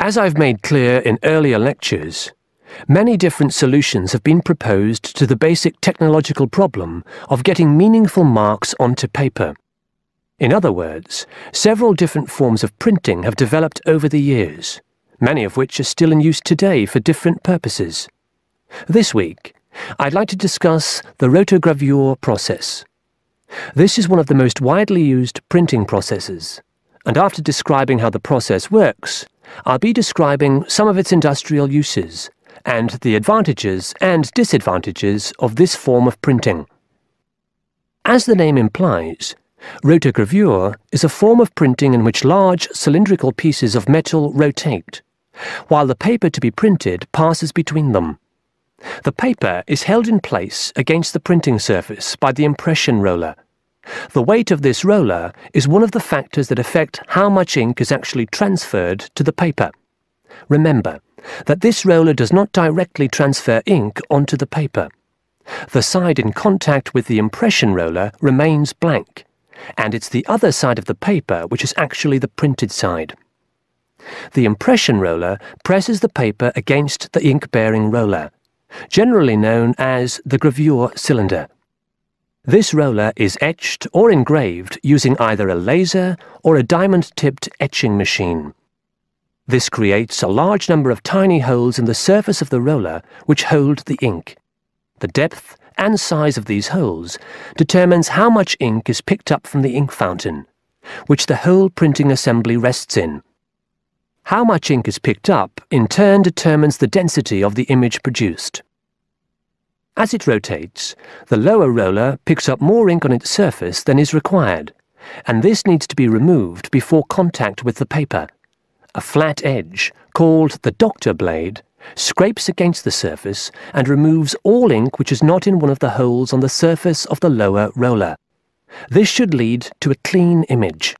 As I've made clear in earlier lectures, many different solutions have been proposed to the basic technological problem of getting meaningful marks onto paper. In other words, several different forms of printing have developed over the years, many of which are still in use today for different purposes. This week, I'd like to discuss the rotogravure process. This is one of the most widely used printing processes, and after describing how the process works, I'll be describing some of its industrial uses and the advantages and disadvantages of this form of printing. As the name implies, rotogravure is a form of printing in which large cylindrical pieces of metal rotate, while the paper to be printed passes between them. The paper is held in place against the printing surface by the impression roller. The weight of this roller is one of the factors that affect how much ink is actually transferred to the paper. Remember that this roller does not directly transfer ink onto the paper. The side in contact with the impression roller remains blank, and it's the other side of the paper which is actually the printed side. The impression roller presses the paper against the ink-bearing roller, generally known as the gravure cylinder. This roller is etched or engraved using either a laser or a diamond-tipped etching machine. This creates a large number of tiny holes in the surface of the roller which hold the ink. The depth and size of these holes determines how much ink is picked up from the ink fountain, which the whole printing assembly rests in. How much ink is picked up, in turn, determines the density of the image produced. As it rotates, the lower roller picks up more ink on its surface than is required, and this needs to be removed before contact with the paper. A flat edge, called the doctor blade, scrapes against the surface and removes all ink which is not in one of the holes on the surface of the lower roller. This should lead to a clean image.